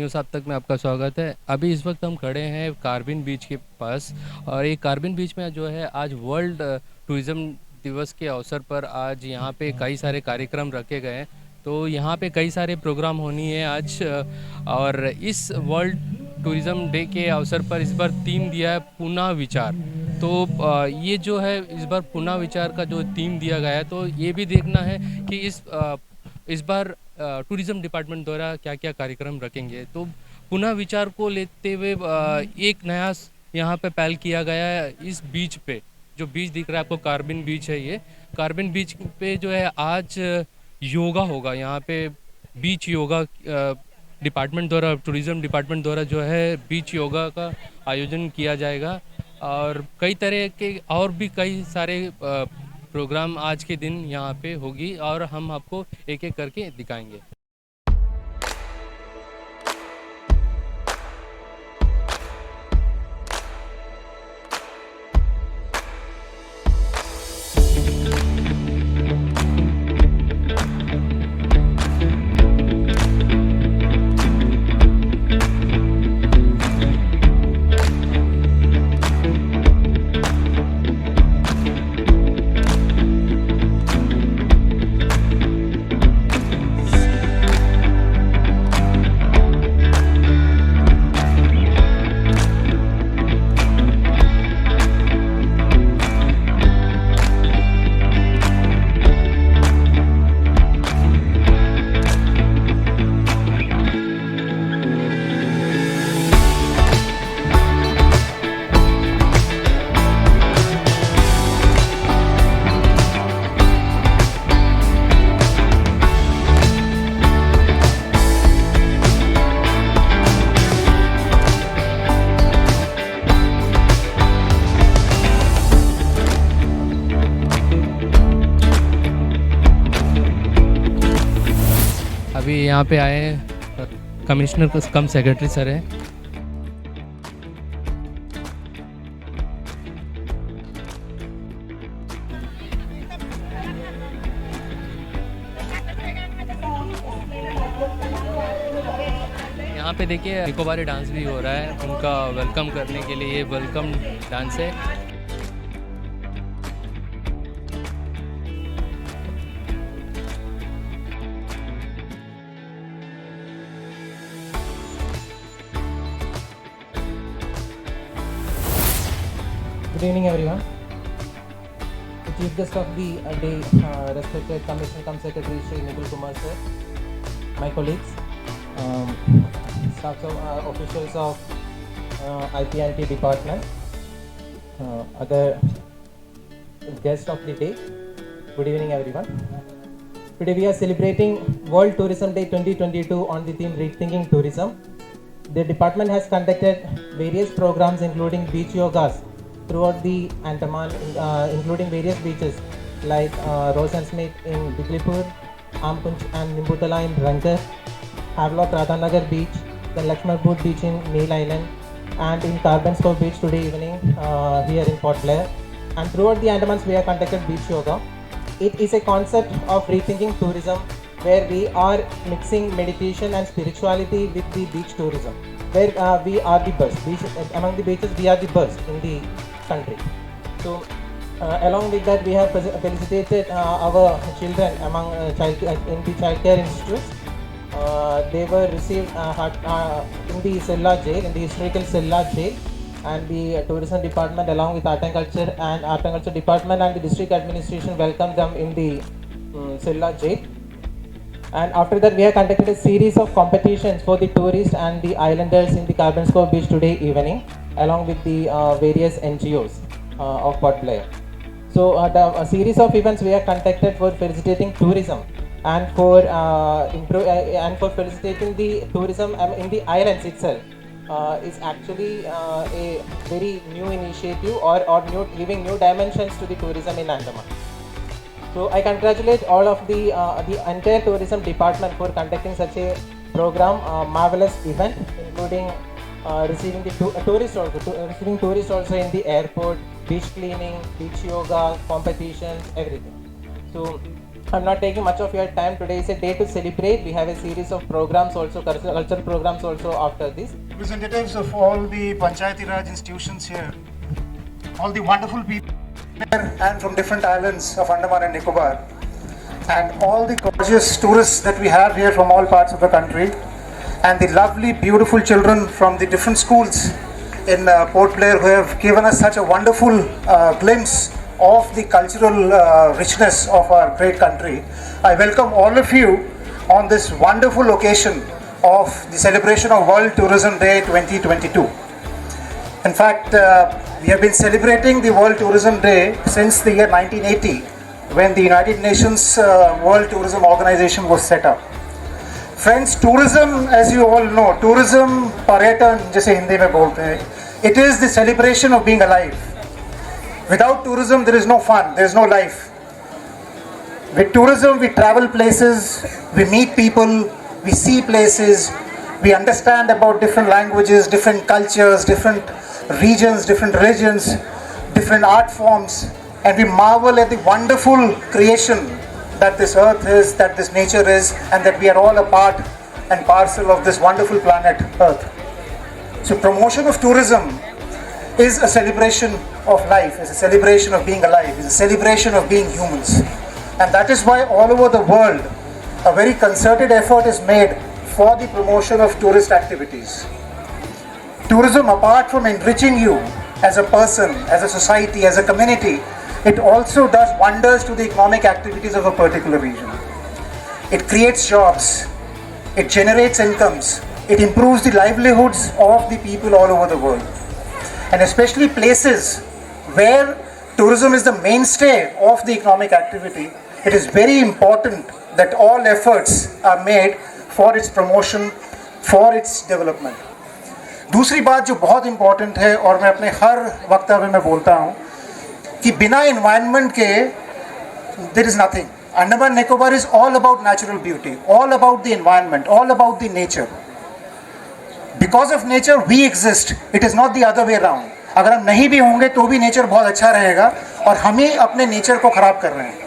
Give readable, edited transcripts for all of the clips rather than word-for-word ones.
News आप तक में आपका स्वागत है। अभी इस वक्त हम खड़े हैं कार्बिन बीच के पास और ये कार्बिन बीच में जो है आज वर्ल्ड टूरिज़्म दिवस के अवसर पर आज यहाँ पे कई सारे कार्यक्रम रखे गए हैं। तो यहाँ पे कई सारे प्रोग्राम होनी है आज और इस वर्ल्ड टूरिज़्म डे के अवसर पर इस बार थीम दिया है पुनः विचार। तो ये जो है इस बार पुनः विचार का जो थीम दिया गया है तो ये भी देखना है कि इस बार टूरिज़्म डिपार्टमेंट द्वारा क्या-क्या कार्यक्रम रखेंगे। तो पुनः विचार को लेते हुए एक नया यहाँ पे पहल किया गया है इस बीच पे, जो बीच दिख रहा है आपको कार्बिन बीच है ये। कार्बिन बीच पे जो है आज योगा होगा यहाँ पे बीच योगा डिपार्टमेंट द्वारा टूरिज़्म डिपार्टमेंट द्वारा जो है बीच योगा का आयोजन किया जाएगा और कई तरह के और भी कई सारे प्रोग्राम आज के दिन यहाँ पे होगी और हम आपको एक-एक करके दिखाएँगे। अभी यहाँ पे आए हैं कमिश्नर कम सेक्रेटरी सर हैं। यहाँ पे देखिए निकोबारी डांस भी हो रहा है, उनका वेलकम करने के लिए ये वेलकम डांस है। Good evening, everyone. The Chief Guest of the day, respected Commissioner Cum Secretary Shri Nidhul Kumar sir, my colleagues, staffs of officials of IP&T department, other guests of the day. Good evening, everyone. Today we are celebrating World Tourism Day 2022 on the theme Rethinking Tourism. The department has conducted various programs including beach yogas throughout the Andaman, including various beaches like Rose and Smith in Diglipur, Ampunch and Nimbutala in Rangar, Havelock Radhanagar Beach, then Lakshmanpur Beach in Neil Island, and in Carbon Cove Beach today evening here in Port Blair. And throughout the Andamans we have conducted beach yoga. It is a concept of rethinking tourism where we are mixing meditation and spirituality with the beach tourism, where we are the best. Among the beaches we are the best in the country. So along with that we have felicitated our children among in the childcare institutes. They were received in the Silla jail, in the historical Silla jail, and the tourism department along with art and culture department and the district administration welcomed them in the Silla jail. And after that we have conducted a series of competitions for the tourists and the islanders in the Carbon Cove Beach today evening along with the various NGOs of Port Blair. So a series of events we have conducted for facilitating tourism and for facilitating the tourism in the islands itself is actually a very new initiative or giving new dimensions to the tourism in Andaman. So I congratulate all of the entire tourism department for conducting such a program, marvelous event, including receiving the tourists also in the airport, beach cleaning, beach yoga, competitions, everything. So I'm not taking much of your time. Today is a day to celebrate. We have a series of programs also, cultural programs also after this. Representatives of all the Panchayati Raj institutions here, all the wonderful people here and from different islands of Andaman and Nicobar, and all the gorgeous tourists that we have here from all parts of the country, and the lovely, beautiful children from the different schools in Port Blair who have given us such a wonderful glimpse of the cultural richness of our great country. I welcome all of you on this wonderful occasion of the celebration of World Tourism Day 2022. In fact, we have been celebrating the World Tourism Day since the year 1980, when the United Nations World Tourism Organization was set up. Friends, tourism, as you all know, tourism, पर्यटन जैसे हिंदी में बोलते हैं, it is the celebration of being alive. Without tourism, there is no fun, there is no life. With tourism, we travel places, we meet people, we see places, we understand about different languages, different cultures, different regions, different religions, different art forms, and we marvel at the wonderful creation that this earth is, that this nature is, and that we are all a part and parcel of this wonderful planet Earth. So promotion of tourism is a celebration of life, is a celebration of being alive, is a celebration of being humans. And that is why all over the world a very concerted effort is made for the promotion of tourist activities. Tourism, apart from enriching you as a person, as a society, as a community, it also does wonders to the economic activities of a particular region. It creates jobs, it generates incomes, it improves the livelihoods of the people all over the world. And especially places where tourism is the mainstay of the economic activity, it is very important that all efforts are made for its promotion, for its development. दूसरी बात जो बहुत important है और मैं अपने हर वक्तव्य में बोलता हूँ कि बिना इन्वायरमेंट के there is nothing. Andaman Nicobar is all about natural beauty, all about the environment, all about the nature. Because of nature we exist, it is not the other way around. अगर हम नहीं भी होंगे तो भी नेचर बहुत अच्छा रहेगा और हम ही अपने नेचर को ख़राब कर रहे हैं.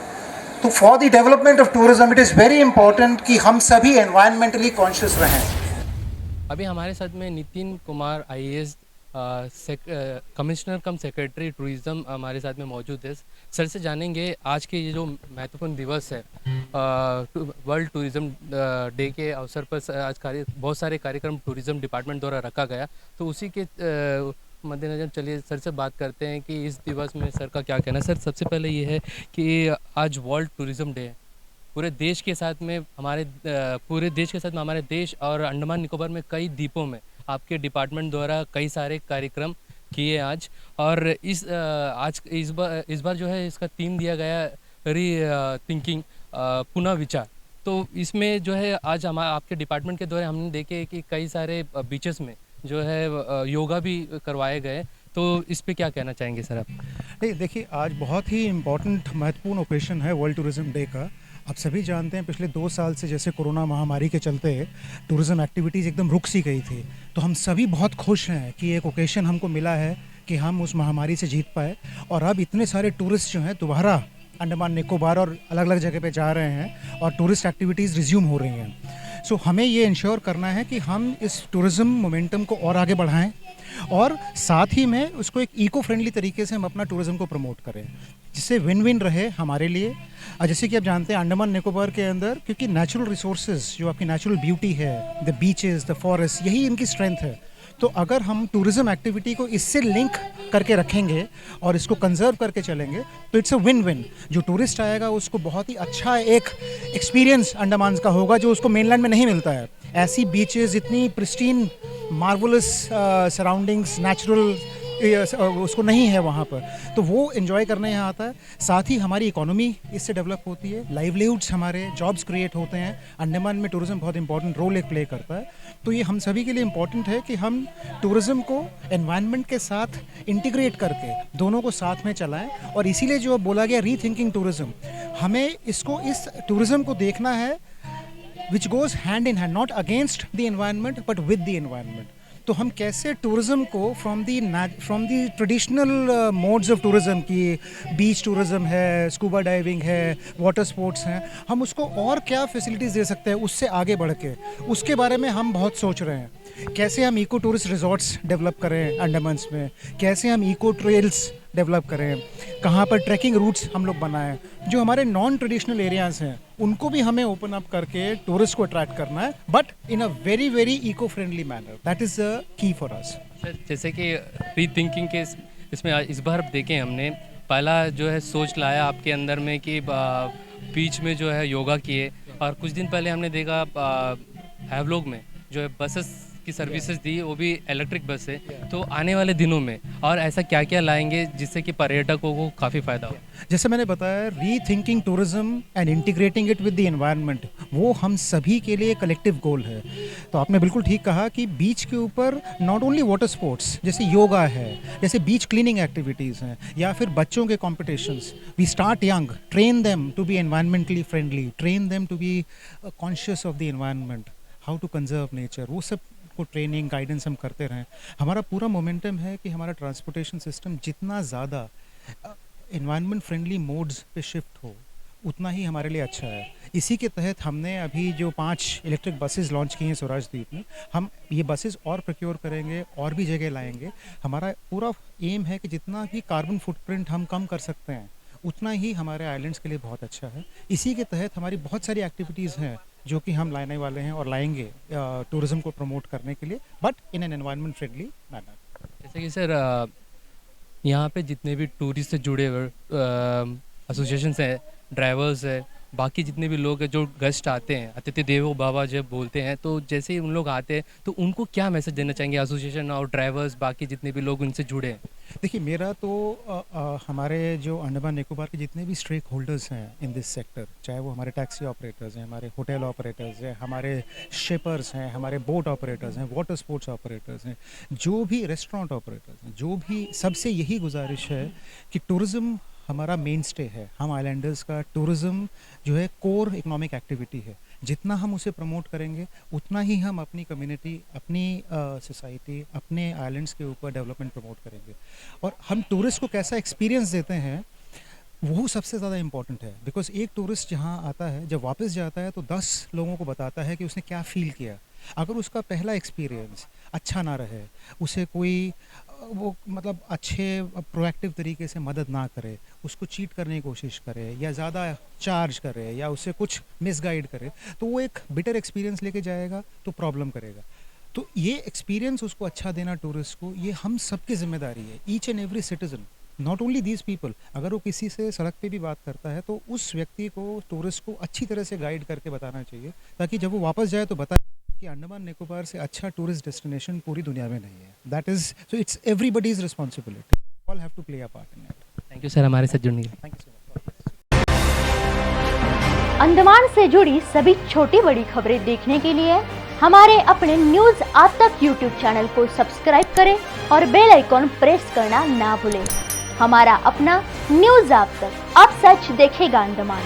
तो for the development of tourism it is very important कि हम सभी एनवायरमेंटली कॉन्शियस रहें. अभी हमारे साथ में नितिन कुमार आईएएस कमिश्नर कम सेक्रेटरी टूरिज़्म हमारे साथ में मौजूद है. सर से जानेंगे आज के ये जो महत्वपूर्ण दिवस है वर्ल्ड टूरिज़्म डे के अवसर पर आज बहुत सारे कार्यक्रम टूरिज़्म डिपार्टमेंट द्वारा रखा गया, तो उसी के मद्देनज़र चलिए सर से बात करते हैं कि इस दिवस में सर का क्या कहना है. सर, सबसे पहले ये है कि आज वर्ल्ड टूरिज़्म डे है. पूरे देश के साथ में हमारे देश और अंडमान निकोबार में कई द्वीपों में आपके डिपार्टमेंट द्वारा कई सारे कार्यक्रम किए आज. और इस बार जो है इसका थीम दिया गया री थिंकिंग पुनः विचार. तो इसमें जो है आज आपके डिपार्टमेंट के द्वारा हमने देखे कि कई सारे बीचेस में जो है योगा भी करवाए गए. तो इस पे क्या कहना चाहेंगे सर आप? नहीं, देखिए, आज बहुत ही इम्पोर्टेंट महत्वपूर्ण ओकेशन है वर्ल्ड टूरिज्म डे का. आप सभी जानते हैं पिछले 2 साल से जैसे कोरोना महामारी के चलते टूरिज़्म एक्टिविटीज़ एकदम रुक सी गई थी. तो हम सभी बहुत खुश हैं कि एक ओकेशन हमको मिला है कि हम उस महामारी से जीत पाए और अब इतने सारे टूरिस्ट जो हैं दोबारा अंडमान निकोबार और अलग अलग जगह पे जा रहे हैं और टूरिस्ट एक्टिविटीज़ रिज्यूम हो रही हैं. सो हमें ये इंश्योर करना है कि हम इस टूरिज़्म मोमेंटम को और आगे बढ़ाएं और साथ ही में उसको एक इको फ्रेंडली तरीके से हम अपना टूरिज़्म को प्रमोट करें, जिससे विन विन रहे हमारे लिए. जैसे कि आप जानते हैं अंडमान निकोबार के अंदर क्योंकि नेचुरल रिसोर्सेज जो आपकी नेचुरल ब्यूटी है, द बीचेस, द फॉरेस्ट, यही इनकी स्ट्रेंथ है. तो अगर हम टूरिज़्म एक्टिविटी को इससे लिंक करके रखेंगे और इसको कंजर्व करके चलेंगे तो इट्स अ विन विन. जो टूरिस्ट आएगा उसको बहुत ही अच्छा एक एक्सपीरियंस अंडमान का होगा जो उसको मेनलैंड में नहीं मिलता है. ऐसी बीचेस, इतनी प्रिस्टीन मार्वलस सराउंडिंग्स, नेचुरल उसको नहीं है वहाँ पर, तो वो एंजॉय करने यहाँ आता है. साथ ही हमारी इकोनॉमी इससे डेवलप होती है, लाइवलीहुड्स हमारे, जॉब्स क्रिएट होते हैं. अंडमान में टूरिज़्म बहुत इंपॉर्टेंट रोल एक प्ले करता है. तो ये हम सभी के लिए इम्पॉर्टेंट है कि हम टूरिज़्म को एनवायरनमेंट के साथ इंटीग्रेट करके दोनों को साथ में चलाएं. और इसीलिए जो बोला गया री थिंकिंग टूरिज़्म, हमें इसको इस टूरिज़्म को देखना है which goes hand in hand, not against the environment but with the environment. तो हम कैसे टूरिज्म को from the traditional modes of tourism की बीच टूरिज्म है, स्कूबा डाइविंग है, वाटर स्पोर्ट्स हैं, हम उसको और क्या फैसिलिटीज़ दे सकते हैं उससे आगे बढ़ के, उसके बारे में हम बहुत सोच रहे हैं। कैसे हम इको टूरिस्ट रिजॉर्ट्स डेवलप करें अंडमान्स में, कैसे हम इको ट्रेल्स डेवलप करें, कहाँ पर ट्रैकिंग रूट्स हम लोग बनाएं, जो हमारे नॉन ट्रेडिशनल एरियाज़ हैं उनको भी हमें ओपन अप करके टूरिस्ट को अट्रैक्ट करना है, but in a very very eco friendly manner. That is the key for us. जैसे कि री थिंकिंग के इसमें इस बार देखें हमने पहला जो है सोच लाया आपके अंदर में कि बीच में जो है योगा किए, और कुछ दिन पहले हमने देखा हैवलॉग में जो है बसेस की सर्विसेज दी, वो भी इलेक्ट्रिक बस है। तो आने वाले दिनों में और ऐसा क्या क्या लाएंगे जिससे कि पर्यटकों को काफ़ी फ़ायदा हो? जैसे मैंने बताया, री thinking tourism and integrating it with the environment, वो हम सभी के लिए कलेक्टिव गोल है। तो आपने बिल्कुल ठीक कहा कि बीच के ऊपर नॉट ओनली वाटर स्पोर्ट्स जैसे योगा है, जैसे बीच क्लीनिंग एक्टिविटीज़ हैं, या फिर बच्चों के competitions, we start young, train them to be environmentally friendly, train them to be conscious of the environment, how to conserve nature, वो सब को ट्रेनिंग गाइडेंस हम करते रहें। हमारा पूरा मोमेंटम है कि हमारा ट्रांसपोर्टेशन सिस्टम जितना ज़्यादा एनवायरनमेंट फ्रेंडली मोड्स पे शिफ्ट हो उतना ही हमारे लिए अच्छा है। इसी के तहत हमने अभी जो 5 इलेक्ट्रिक बसेस लॉन्च की हैं स्वराज द्वीप में, हम ये बसेस और प्रोक्योर करेंगे और भी जगह लाएंगे। हमारा पूरा एम है कि जितना भी कार्बन फुटप्रिंट हम कम कर सकते हैं उतना ही हमारे आइलैंड्स के लिए बहुत अच्छा है। इसी के तहत हमारी बहुत सारी एक्टिविटीज़ हैं जो कि हम लाने वाले हैं और लाएंगे टूरिज्म को प्रमोट करने के लिए, but in an environment friendly manner. जैसे कि सर यहाँ पे जितने भी टूरिस्ट से जुड़े हुए एसोसिएशंस हैं, ड्राइवर्स हैं, बाकी जितने भी लोग हैं जो गेस्ट आते हैं, अतिथि देवो भव जब बोलते हैं, तो जैसे ही उन लोग आते हैं तो उनको क्या मैसेज देना चाहेंगे एसोसिएशन और ड्राइवर्स, बाकी जितने भी लोग उनसे जुड़े हैं? देखिए, मेरा तो हमारे जो अंडमान निकोबार के जितने भी स्टेक होल्डर्स हैं इन दिस सेक्टर, चाहे वो हमारे टैक्सी ऑपरेटर्स हैं, हमारे होटल ऑपरेटर्स हैं, हमारे शिपर्स हैं, हमारे बोट ऑपरेटर्स हैं, वाटर स्पोर्ट्स ऑपरेटर्स हैं, जो भी रेस्टोरेंट ऑपरेटर्स हैं, जो भी, सबसे यही गुजारिश है कि टूरिज़्म हमारा मेन स्टे है। हम आइलैंडर्स का टूरिज़्म जो है कोर इकोनॉमिक एक्टिविटी है। जितना हम उसे प्रमोट करेंगे उतना ही हम अपनी कम्युनिटी, अपनी सोसाइटी, अपने आइलैंड्स के ऊपर डेवलपमेंट प्रमोट करेंगे। और हम टूरिस्ट को कैसा एक्सपीरियंस देते हैं वो सबसे ज़्यादा इम्पॉर्टेंट है। बिकॉज एक टूरिस्ट जहाँ आता है, जब वापस जाता है तो 10 लोगों को बताता है कि उसने क्या फ़ील किया। अगर उसका पहला एक्सपीरियंस अच्छा ना रहे, उसे कोई वो मतलब अच्छे प्रोएक्टिव तरीके से मदद ना करे, उसको चीट करने की कोशिश करे या ज़्यादा चार्ज करे या उसे कुछ मिसगाइड करे, तो वो एक बिटर एक्सपीरियंस लेके जाएगा तो प्रॉब्लम करेगा। तो ये एक्सपीरियंस उसको अच्छा देना टूरिस्ट को, ये हम सबकी जिम्मेदारी है। Each and every citizen, not only these people. अगर वो किसी से सड़क पे भी बात करता है तो उस व्यक्ति को, टूरिस्ट को अच्छी तरह से गाइड करके बताना चाहिए, ताकि जब वो वापस जाए तो बताए कि अंडमान निकोबार से अच्छा टूरिस्ट डेस्टिनेशन पूरी दुनिया में नहीं है। That is, so it's everybody's responsibility, all have to play a part in it. Thank you sir हमारे साथ जुड़ने के लिए। Thank you so much. Andaman से जुड़ी सभी छोटी बड़ी खबरें देखने के लिए हमारे अपने न्यूज आज तक यूट्यूब चैनल को सब्सक्राइब करें और बेल आइकॉन प्रेस करना ना भूलें। हमारा अपना न्यूज आज तक, अब सच देखेगा अंडमान।